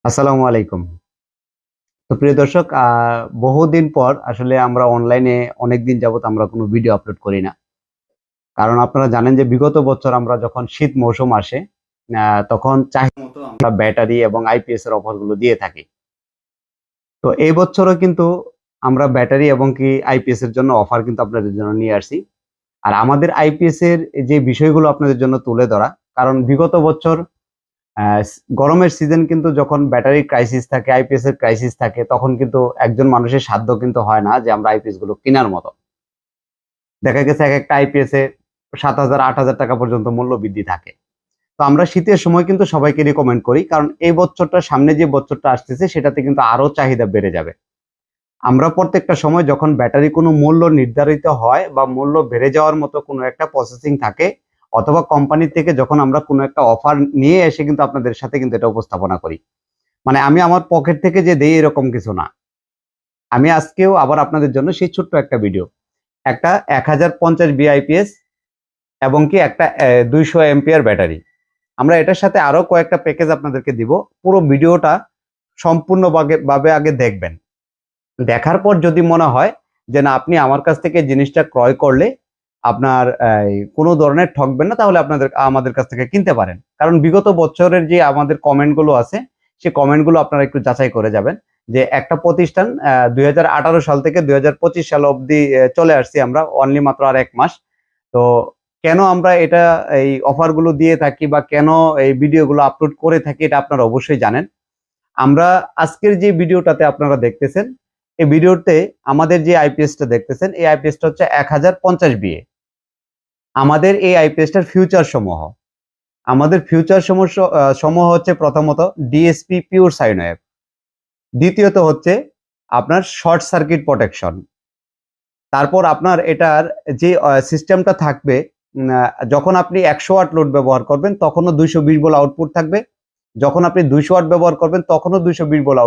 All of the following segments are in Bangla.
আসসালামু আলাইকুম। তো প্রিয় দর্শক, বহুদিন পর আসলে আমরা অনলাইনে অনেকদিন যাবত আমরা কোনো ভিডিও আপলোড করি না। কারণ আপনারা জানেন যে বিগত বছর আমরা যখন শীত মৌসুম আসে, তখন চাহিদা মতো আমরা ব্যাটারি এবং আইপিএস এর অফার গুলো দিয়ে থাকি। তো এই বছরও কিন্তু আমরা ব্যাটারি এবং কি আইপিএস এর জন্য অফার কিন্তু আপনাদের জন্য নিয়ে আসছি। আর আমাদের আইপিএস এর যে বিষয়গুলো আপনাদের জন্য তুলে ধরা, কারণ বিগত বছর গরমের সিজন কিন্তু যখন ব্যাটারি ক্রাইসিস থাকে, আইপিএস এর ক্রাইসিস থাকে, তখন কিন্তু একজন মানুষের সাধ্য কিন্তু হয় না যে আমরা আইপিএস গুলো কেনার মতো। দেখা গেছে এক একটা আইপিএস এ 7,000 8,000 টাকা পর্যন্ত মূল্য বৃদ্ধি থাকে। তো আমরা শীতের সময় কিন্তু সবাইকে রিকমেন্ড করি, কারণ এই বছরটা সামনে যে বছরটা আসতেছে সেটাতে কিন্তু আরো চাহিদা বেড়ে যাবে। আমরা প্রত্যেকটা সময় যখন ব্যাটারি কোনো মূল্য নির্ধারিত হয় বা মূল্য বেড়ে যাওয়ার মতো কোনো একটা প্রসেসিং থাকে, অথবা কোম্পানি থেকে যখন আমরা কোনো একটা অফার নিয়ে এসে কিন্তু আপনাদের সাথে কিন্তু এটা উপস্থাপনা করি। মানে আমি আমার পকেট থেকে যে দেই এরকম কিছু না। আমি আজকেও আবার আপনাদের জন্য সেই ছোট্ট একটা ভিডিও, একটা 1050 বিআইপিএস এবং কি একটা 200 এম্পিয়ার ব্যাটারি। আমরা এটার সাথে আরো কয়েকটা প্যাকেজ আপনাদেরকে দিব। পুরো ভিডিওটা সম্পূর্ণ ভাবে আগে দেখবেন। দেখার পর যদি মনে হয় যে না, আপনি আমার কাছ থেকে জিনিসটা ক্রয় করলে আপনার কোনো ধরনের ঠকবেন না, তাহলে আমাদের কাছ থেকে কিনতে পারেন। কারণ বিগত বছরের যে আমাদের কমেন্টগুলো আছে, সেই কমেন্টগুলো আপনারা একটু যাচাই করে যাবেন যে একটা প্রতিষ্ঠান 2018 সাল থেকে 2025 সাল অবধি চলে আসছি আমরা, অনলি মাত্র আর 1 মাস। তো কেন আমরা এটা এই অফারগুলো দিয়ে থাকি বা কেন এই ভিডিওগুলো আপলোড করে থাকি, এটা আপনারা অবশ্যই জানেন। আমরা আজকের যে ভিডিওটাতে আপনারা দেখতেছেন, এই ভিডিওতে আমাদের যে আইপিএসটা দেখতেছেন, এই আইপিএসটা হচ্ছে 1050 বিএ। আমাদের এই আইপিএসটার ফিউচার সমূহ, আমাদের ফিউচার সমূহ হচ্ছে প্রথমত ডিএসপি পিওর সাইন ওয়েভ, দ্বিতীয়ত হচ্ছে আপনার শর্ট সার্কিট প্রোটেকশন। তারপর আপনার এটার যে সিস্টেমটা থাকবে, যখন আপনি 100 ওয়াট লোড ব্যবহার করবেন তখনও 220 ভোল্ট আউটপুট থাকবে, যখন আপনি 200 ওয়াট ব্যবহার করবেন তখনও 220 ভোল্ট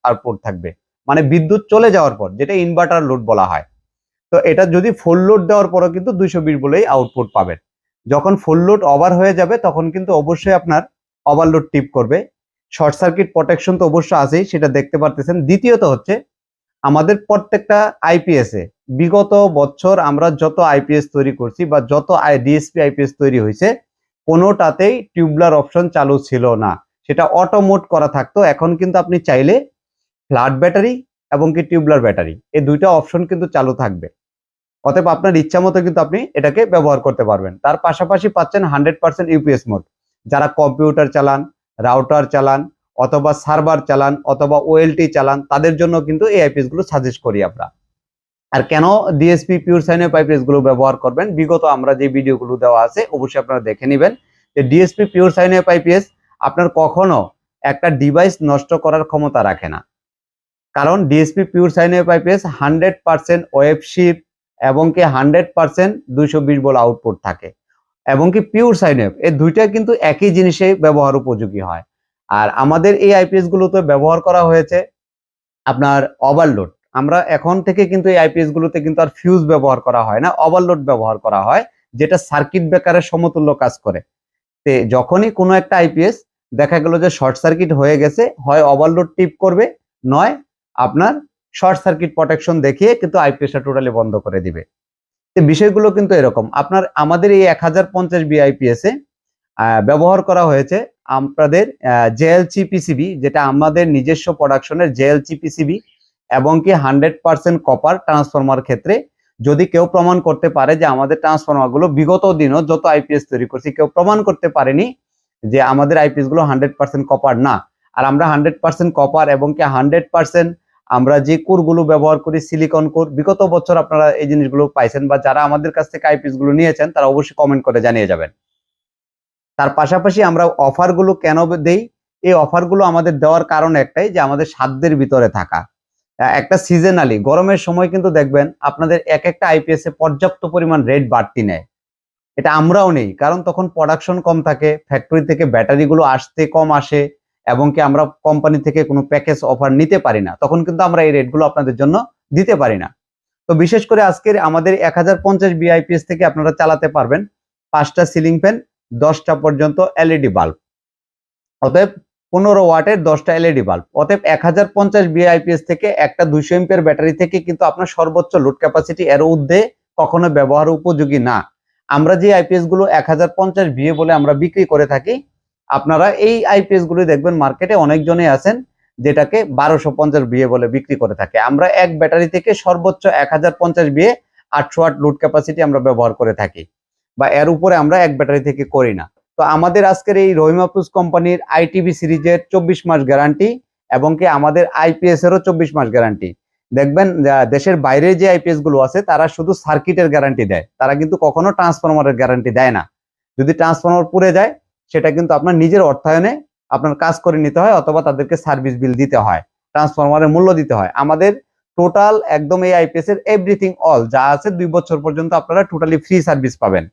আউটপুট থাকবে। মানে বিদ্যুৎ চলে যাওয়ার পর, যেটা ইনভার্টার লোড বলা হয়। তো এটা যদি ফুল লোড দেওয়ার পরও কিন্তু 220 ভোল্টেই আউটপুট পাবেন। যখন ফুল লোড ওভার হয়ে যাবে তখন কিন্তু অবশ্যই আপনার ওভারলোড টিপ করবে। শর্ট সার্কিট প্রোটেকশন তো অবশ্যই আছেই, সেটা দেখতে পারতেছেন। দ্বিতীয়ত হচ্ছে আমাদের প্রত্যেকটা আইপিএস এ বিগত বছর আমরা যত আইপিএস তৈরি করছি বা যত ডিএসপি আইপিএস তৈরি হয়েছে, কোনোটাতেই টিউবলার অপশন চালু ছিল না, সেটা অটো মোড করা থাকতো। এখন কিন্তু আপনি চাইলে ফ্ল্যাট ব্যাটারি এবং কি টিউবলার ব্যাটারি, এই দুইটা অপশন কিন্তু চালু থাকবে। অতএব আপনার ইচ্ছা মতো কিন্তু আপনি এটাকে ব্যবহার করতে পারবেন। তার পাশাপাশি পাচ্ছেন 100% ইউপিএস মোড। যারা কম্পিউটার চালান, রাউটার চালান, অথবা সার্ভার চালান, অথবা ওএলটি চালান, তাদের জন্য কিন্তু এই আইপিএস গুলো সাজেস্ট করি আমরা। আর কেন DSP pure sine wave IPS গুলো ব্যবহার করবেন, বিগত আমরা যে ভিডিওগুলো দেওয়া আছে অবশ্যই আপনারা দেখে নেবেন যে DSP pure sine wave IPS আপনার কখনো একটা ডিভাইস নষ্ট করার ক্ষমতা রাখে না। কারণ DSP pure sine wave IPS 100% wave ship এবং কি 100% 220 ভোল্ট আউটপুট থাকে, এবং কি পিওর সাইন ওয়েভ, এই দুইটা কিন্তু একই জিনিসে ব্যবহার উপযোগী হয়। আর আমাদের এই আইপিএস গুলোতে ব্যবহার করা হয়েছে আপনার ওভারলোড। আমরা এখন থেকে কিন্তু এই আইপিএস গুলোতে কিন্তু আর ফিউজ ব্যবহার করা হয় না, ওভারলোড ব্যবহার করা হয়, যেটা সার্কিট ব্রেকারের সমতুল্য কাজ করে। তে যখনই কোনো একটা আইপিএস দেখা গেল যে শর্ট সার্কিট হয়ে গেছে, হয় ওভারলোড টিপ করবে, নয় আপনার শর্ট সার্কিট প্রোটেকশন দেখিয়ে কিন্তু আইপিএসটা টোটালি বন্ধ করে দিবে। তো বিষয়গুলো কিন্তু এরকম। আপনার আমাদের এই 1050 বিআইপিএস এ ব্যবহার করা হয়েছে আপনাদের জেএলসি পিসিবি, যেটা আমাদের নিজস্ব প্রোডাকশনের জেএলসি পিসিবি, এবং কি 100% কপার ট্রান্সফরমার ক্ষেত্রে যদি কেউ প্রমাণ করতে পারে যে আমাদের ট্রান্সফরমার গুলো বিগত দিনও যত আইপিএস তৈরি করছি কেউ প্রমাণ করতে পারেনি যে আমাদের আইপিএস গুলো 100% কপার না। আর আমরা 100% কপার এবং কি 100% আমরা যে কোর গুলো ব্যবহার করি সিলিকন কোর, বিগত বছর আপনারা এই জিনিসগুলো পাইছেন, বা যারা আমাদের কাছ থেকে আইপিএস গুলো নিয়েছেন তারা অবশ্যই কমেন্ট করে জানিয়ে যাবেন। তার পাশাপাশি আমরা অফারগুলো কেন দেই, এই অফারগুলো আমাদের দেওয়ার কারণ একটাই, যে আমাদের সাধ্যের ভিতরে থাকা। একটা সিজনালি গরমের সময় কিন্তু দেখবেন আপনাদের এক একটা আইপিএস এ পর্যাপ্ত পরিমাণ রেট বাড়তি নেয়। এটা আমরাও নেই, কারণ তখন প্রোডাকশন কম থাকে, ফ্যাক্টরি থেকে ব্যাটারিগুলো আসতে কম আসে, এবং কি আমরা কোম্পানি থেকে কোনো প্যাকেজ অফার নিতে পারি না, তখন কিন্তু আমরা এই রেটগুলো আপনাদের জন্য দিতে পারি না। তো বিশেষ করে আজকের আমাদের 1050 বিআইপিএস থেকে আপনারা চালাতে পারবেন 5টা সিলিং ফ্যান, 10টা পর্যন্ত এলইডি বাল্ব। অতএব 15 ওয়াটের 10টা এলইডি বাল্ব। অতএব 1050 বিআইপিএস থেকে একটা 200 এম্পিয়ার ব্যাটারি থেকে কিন্তু আপনার সর্বোচ্চ লোড ক্যাপাসিটি এর ঊর্ধ্বে কখনো ব্যবহার উপযোগী না। আমরা যে আইপিএস গুলো 1050 বিএ বলে আমরা বিক্রি করে থাকি, আপনারা এই আইপিএস গুলো দেখবেন মার্কেটে অনেকজনে আছেন যেটাকে 1250 বিএ বলে বিক্রি করে থাকে। আমরা এক ব্যাটারি থেকে সর্বোচ্চ 1050 বিএ 800 ওয়াট লোড ক্যাপাসিটি আমরা ব্যবহার করে থাকি, বা এর উপরে আমরা এক ব্যাটারি থেকে করি না। তো আমাদের আজকের এই রহিম আফরোজ কোম্পানির আইটিভি সিরিজের 24 মাস গ্যারান্টি এবং কি আমাদের আইপিএস এরও 24 মাস গ্যারান্টি। দেখবেন দেশের বাইরে যে আইপিএস গুলো আছে তারা শুধু সার্কিটের গ্যারান্টি দেয়, তারা কিন্তু কখনো ট্রান্সফরমারের গ্যারান্টি দেয় না। যদি ট্রান্সফরমার পুড়ে যায় সেটা কিন্তু আপনার নিজের অর্থায়নে আপনার কাজ করে নিতে হয়, অথবা তাদেরকে সার্ভিস বিল দিতে হয়, ট্রান্সফরমারের মূল্য দিতে হয়। আমাদের টোটাল একদম এই আইপিএস এর এভরিথিং অল যা আছে 2 বছর পর্যন্ত আপনারা টোটালি ফ্রি সার্ভিস পাবেন।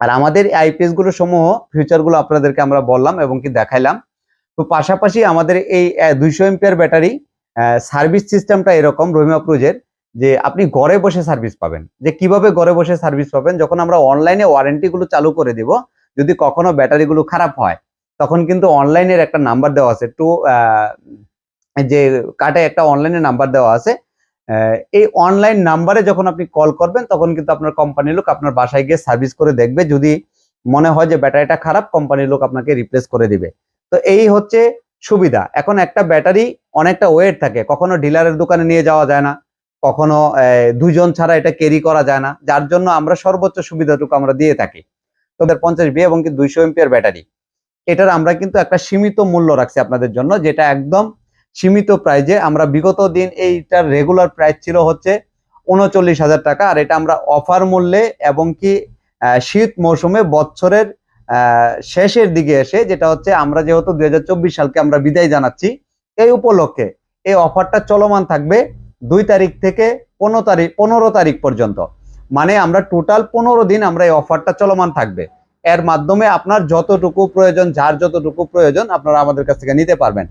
আর আমাদের আইপিএস গুলো সমূহ ফিউচার গুলো আপনাদেরকে আমরা বললাম এবং কি দেখাইলাম। তো পাশাপাশি আমাদের এই 200 এম্পিয়ার ব্যাটারি সার্ভিস সিস্টেমটা এরকম রহিম আফরোজের, যে আপনি ঘরে বসে সার্ভিস পাবেন। যে কিভাবে ঘরে বসে সার্ভিস পাবেন, যখন আমরা অনলাইনে ওয়ারেন্টি গুলো চালু করে দিব, যদি কখনো ব্যাটারি গুলো খারাপ হয় তখন কিন্তু অনলাইনের একটা নাম্বার দেওয়া আছে, যে কার্ডে একটা অনলাইনে নাম্বার দেওয়া আছে। এই অনলাইন নাম্বারে যখন আপনি কল করবেন তখন কিন্তু আপনার কোম্পানির লোক আপনার বাসায় গিয়ে সার্ভিস করে দেখবে। যদি মনে হয় যে ব্যাটারিটা খারাপ, কোম্পানির লোক আপনাকে রিপ্লেস করে দিবে। তো এই হচ্ছে সুবিধা। এখন একটা ব্যাটারি অনেকটা ওয়েট থাকে, কখনো ডিলারের দোকানে নিয়ে যাওয়া যায় না, কখনো দুইজন ছাড়া এটা ক্যারি করা যায় না, যার জন্য আমরা সর্বোচ্চ সুবিধাটুকু আমরা দিয়ে থাকি। তো 50 বি এবং কি 200 এম্পিয়ার ব্যাটারি, এটার আমরা কিন্তু একটা সীমিত মূল্য রাখছি আপনাদের জন্য, যেটা একদম সীমিত প্রাইজে। আমরা বিগত দিন এইটার রেগুলার প্রাইস ছিল হচ্ছে 39,000 টাকা, আর এটা আমরা অফার মূল্যে এবং কি শীত মৌসুমে বছরের শেষের দিকে এসে, যেটা হচ্ছে আমরা যেহেতু 2024 সালকে আমরা বিদায় জানাচ্ছি, এই উপলক্ষে এই অফারটা চলমান থাকবে 2 তারিখ থেকে 15 তারিখ পর্যন্ত। মানে আমরা টোটাল 15 দিন আমরা এই অফারটা চলমান থাকবে। এর মাধ্যমে আপনার যতটুকু প্রয়োজন, যার যতটুকু প্রয়োজন আপনারা আমাদের কাছ থেকে নিতে পারবেন।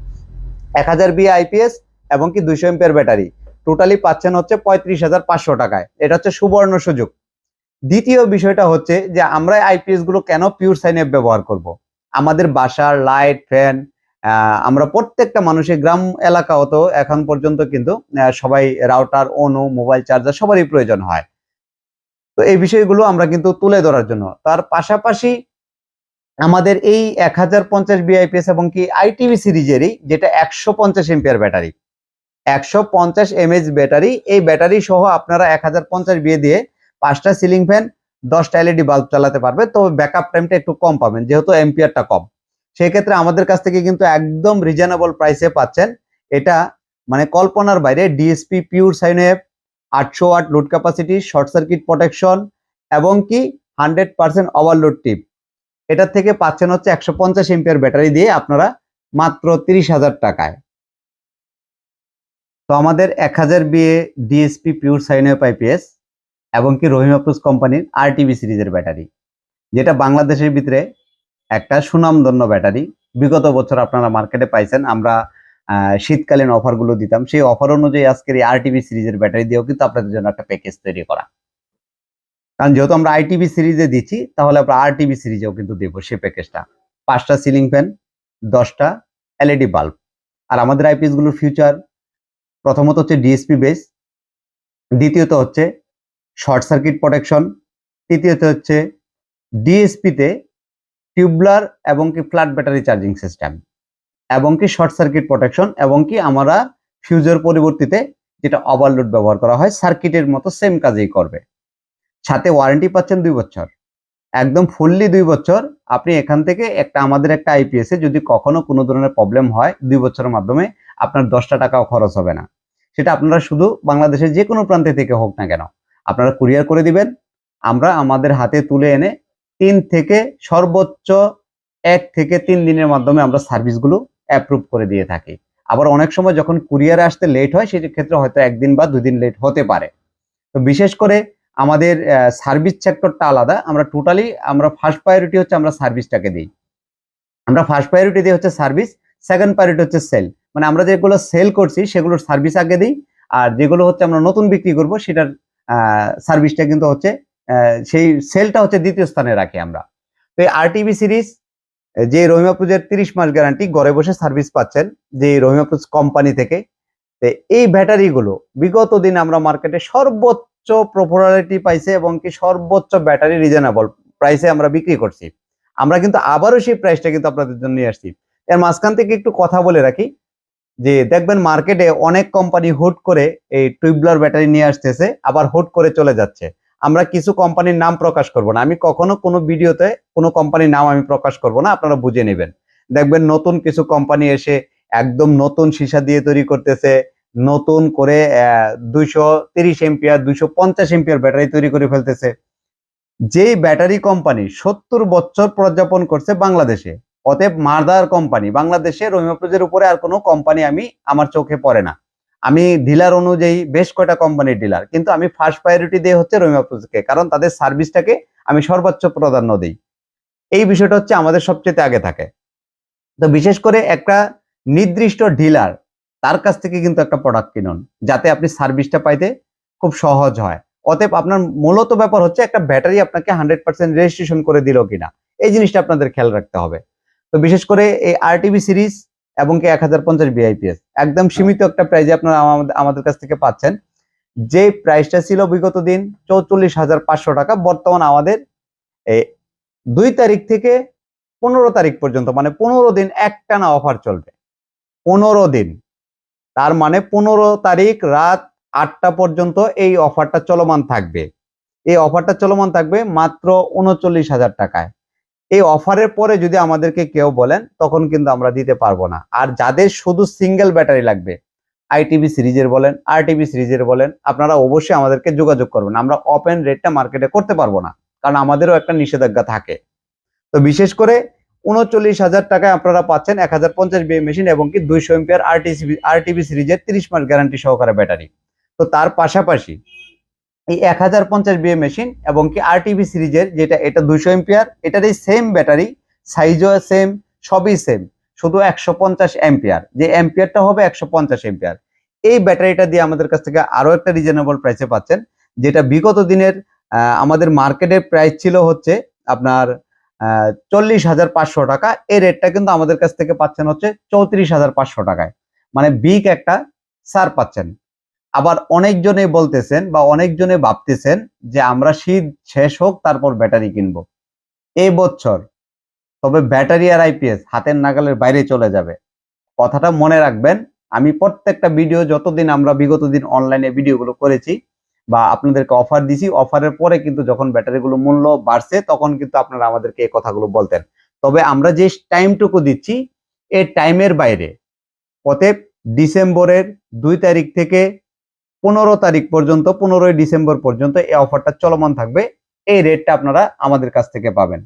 1000 বি আইপিএস এবং কি 200 এম্পিয়ার ব্যাটারি টোটালি পাচ্ছেন হচ্ছে 35,500 টাকায়। এটা হচ্ছে সুবর্ণ সুযোগ। দ্বিতীয় বিষয়টা হচ্ছে যে আমরা আইপিএস গুলো কেন পিওর সাইন অ্যাপ ব্যবহার করব। আমাদের বাসার লাইট, ফ্যান, আমরা প্রত্যেকটা মানুষের গ্রাম এলাকাও তো এখন পর্যন্ত কিন্তু সবাই রাউটার, ওনো, মোবাইল চার্জার সবারই প্রয়োজন হয়। তো এই বিষয়গুলো আমরা কিন্তু তুলে ধরার জন্য, তার পাশাপাশি আমাদের এই 1050 বিআইপিএস এবং কি আইটিভি সিরিজেরই যেটা 150 এম্পিয়ার ব্যাটারি, 150 এমএএইচ ব্যাটারি, এই ব্যাটারি সহ আপনারা 1050 বিএ দিয়ে 5টা সিলিং ফ্যান, 10টা এলইডি বাল্ব চালাতে পারবে। তো ব্যাকআপ টাইমটা একটু কম পাবেন যেহেতু এম্পিয়ারটা কম। সেই ক্ষেত্রে আমাদের কাছ থেকে কিন্তু একদম রিজনেবল প্রাইসে পাচ্ছেন। এটা মানে কল্পনার বাইরে। DSP pure sine app, 800 watt load capacity, short circuit protection এবং কি 100% ওভারলোড টিপ। এটার থেকে পাচ্ছেন হচ্ছে 150 এম্পিয়ার ব্যাটারি দিয়ে আপনারা মাত্র 30,000 টাকায়। তো আমাদের 1000 BA DSP pure sine app IPS এবং কি রহিম আফরোজ কোম্পানির আরটিভি সিরিজের ব্যাটারি, যেটা বাংলাদেশের ভিতরে একটা সুনামধন্য ব্যাটারি। বিগত বছর আপনারা মার্কেটে পাইছেন, আমরা শীতকালীন অফারগুলো দিতাম, সেই অফার অনুযায়ী আজকের এই আরটিভি সিরিজের ব্যাটারি দিয়েও কিন্তু আপনাদের জন্য একটা প্যাকেজ তৈরি করা। কারণ যেহেতু আমরা আইটিভি সিরিজে দিচ্ছি, তাহলে আমরা আরটিভি সিরিজেও কিন্তু দেবো সেই প্যাকেজটা। 5টা সিলিং ফ্যান, 10টা এলইডি বাল্ব। আর আমাদের আইপিএস গুলোর ফিউচার প্রথমত হচ্ছে ডিএসপি বেস, দ্বিতীয়ত হচ্ছে শর্ট সার্কিট প্রোটেকশন, তৃতীয়ত হচ্ছে ডিএসপিতে টিউবলার এবং কি ফ্ল্যাট ব্যাটারি চার্জিং সিস্টেম এবং কি শর্ট সার্কিট প্রোটেকশন এবং কি আমরা ফিউজের পরিবর্তিতে যেটা ওভারলোড ব্যবহার করা হয় সার্কিটের মতো সেম কাজই করবে। সাথে ওয়ারেন্টি পাচ্ছেন 2 বছর, একদম ফুললি 2 বছর। আপনি এখান থেকে আমাদের একটা আইপিএস এ যদি কখনো কোনো ধরনের প্রবলেম হয় 2 বছরের মাধ্যমে আপনার 10টা টাকাও খরচ হবে না। সেটা আপনারা শুধু বাংলাদেশের যে কোনো প্রান্তে থেকে হোক না কেন আপনারা কুরিয়ার করে দিবেন, আমরা আমাদের হাতে তুলে এনে 3 থেকে সর্বোচ্চ 1 থেকে 3 দিনের মাধ্যমে আমরা সার্ভিসগুলো অ্যাপ্রুভ করে দিয়ে থাকি। আবার অনেক সময় যখন কুরিয়ারে আসতে লেট হয় সেই ক্ষেত্রে হয়তো 1 দিন বা 2 দিন লেট হতে পারে। তো বিশেষ করে আমাদের সার্ভিস সেক্টরটা আলাদা। আমরা টোটালি ফার্স্ট প্রায়োরিটি হচ্ছে আমরা সার্ভিসটাকে দিই। আমরা ফার্স্ট প্রায়োরিটি দিই হচ্ছে সার্ভিস, সেকেন্ড প্রায়োরিটি হচ্ছে সেল। মানে আমরা যেগুলো সেল করছি সেগুলোর সার্ভিস আগে দিই, আর যেগুলো হচ্ছে আমরা নতুন বিক্রি করব সেটার সার্ভিসটা কিন্তু হচ্ছে সেই সেলটা হচ্ছে দ্বিতীয় স্থানে রাখি আমরা। তো এই আরটিভি সিরিজ যে রহিমাপুজের 30 মাস গ্যারান্টি, ঘরে বসে সার্ভিস পাচ্ছেন যে রহিমাপুজ কোম্পানি থেকে। এই ব্যাটারিগুলো বিগত দিন আমরা মার্কেটে সর্বোচ্চ পপুলারিটি পাইছে এবং কি সর্বোচ্চ ব্যাটারি রিজনেবল প্রাইসে আমরা বিক্রি করছি। আমরা কিন্তু আবারও সেই প্রাইসটা কিন্তু আপনাদের জন্য নিয়ে আসছি। এর মাঝখান থেকে একটু কথা বলে রাখি যে দেখবেন মার্কেটে অনেক কোম্পানি হুট করে এই টুইবলার ব্যাটারি নিয়ে আসতেছে, আবার হুট করে চলে যাচ্ছে। আমরা কিছু কোম্পানির নাম প্রকাশ করব না, আমি কখনো কোনো ভিডিওতে কোনো কোম্পানির নাম আমি প্রকাশ করব না, আপনারা বুঝে নেবেন। দেখবেন নতুন কিছু কোম্পানি এসে একদম নতুন সীসা দিয়ে তৈরি করতেছে, নতুন করে 230 এম্পিয়ার 250 এম্পিয়ার ব্যাটারি তৈরি করে ফেলতেছে। যেই ব্যাটারি কোম্পানি 70 বছর পদার্পণ করছে বাংলাদেশে, অতএব মাদার কোম্পানি বাংলাদেশে রহিমাপুজের উপরে আর কোনো কোম্পানি আমি আমার চোখে পড়ে না। আমি ডিলার অনুযায়ী বেশ কয়টা কোম্পানির ডিলার, কিন্তু আমি ফার্স্ট প্রায়োরিটি দিয়ে হচ্ছে রহিমাপুজকে, কারণ তাদের সার্ভিসটাকে আমি সর্বোচ্চ প্রাধান্য দিই। এই বিষয়টা হচ্ছে আমাদের সবচেয়ে আগে থাকে। তো বিশেষ করে একটা নির্দিষ্ট ডিলার, তার কাছ থেকে কিন্তু একটা প্রোডাক্ট কিনুন, যাতে আপনি সার্ভিসটা পাইতে খুব সহজ হয়। অতএব আপনার মূলত ব্যাপার হচ্ছে একটা ব্যাটারি আপনাকে 100% রেজিস্ট্রেশন করে দিল কিনা, এই জিনিসটা আপনাদের খেয়াল রাখতে হবে। তো বিশেষ করে এই আরটিবি সিরিজ এবং কি 1050 বিআইপিএস একদম সীমিত একটা প্রাইজে আপনারা আমাদের কাছ থেকে পাচ্ছেন। যে প্রাইসটা ছিল বিগত দিন 44,500 টাকা, বর্তমান আমাদের 2 তারিখ থেকে 15 তারিখ পর্যন্ত, মানে 15 দিন একটানা অফার চলবে। 15 দিন, তার মানে 15 তারিখ রাত 8টা পর্যন্ত এই অফারটা চলমান থাকবে। এই অফারটা চলমান থাকবে মাত্র 39,000 টাকায়। এই অফারের পরে যদি আমাদেরকে কেউ বলেন, তখন কিন্তু আমরা দিতে পারবো না। আর যাদের শুধু সিঙ্গেল ব্যাটারি লাগবে, আইটিবি সিরিজের বলেন, আরটিবি সিরিজের বলেন, আপনারা অবশ্যই আমাদেরকে যোগাযোগ করবেন। আমরা ওপেন রেটটা মার্কেটে করতে পারবো না, কারণ আমাদেরও একটা নিষেধাজ্ঞা থাকে। তো বিশেষ করে 39,000 টাকায় আপনারা পাচ্ছেন 1050 বিএ মেশিন এবং কি 200 এম্পিয়ার আরটিবি সিরিজের 30 মাস গ্যারান্টি সহকারে ব্যাটারি। তো তার পাশাপাশি এই 1050 বিএ মেশিন এবং কি আরটিবি সিরিজের যেটা, এটা 200 এম্পিয়ার, এটারই সেম ব্যাটারি, সাইজও সেম, সবই সেম, শুধু 150 এম্পিয়ার, যে এম্পিয়ারটা হবে 150 এম্পিয়ার। এই ব্যাটারিটা দিয়ে আমাদের কাছ থেকে আরো একটা রিজনেবল প্রাইসে পাচ্ছেন, যেটা বিগত দিনের আমাদের মার্কেটের প্রাইস ছিল হচ্ছে আপনার 40,500 টাকা। এই রেটটা কিন্তু আমাদের কাছ থেকে পাচ্ছেন হচ্ছে 34,500 টাকায়, মানে বিগ একটা ছাড় পাচ্ছেন। আবার অনেকজনে বলতেছেন বা অনেকজনে ভাবতেছেন যে আমরা শীত শেষ হোক তারপর ব্যাটারি কিনবো এই বছর, তবে ব্যাটারি আর আইপিএস হাতের নাগালের বাইরে চলে যাবে। কথাটা মনে রাখবেন। আমি প্রত্যেকটা ভিডিও, যতদিন আমরা বিগত দিন অনলাইনে ভিডিওগুলো করেছি বা আপনাদেরকে অফার দিছি, অফারের পরে কিন্তু যখন ব্যাটারিগুলো মূল্য বাড়ছে, তখন কিন্তু আপনারা আমাদেরকে এই কথাগুলো বলতেন। তবে আমরা যে টাইমটুকু দিচ্ছি, এই টাইমের বাইরে, অতএব ডিসেম্বরের 2 তারিখ থেকে 15 তারিখ পর্যন্ত, 15ই ডিসেম্বর পর্যন্ত এই অফারটা চলমান থাকবে। এই রেটটা আপনারা আমাদের কাছ থেকে পাবেন।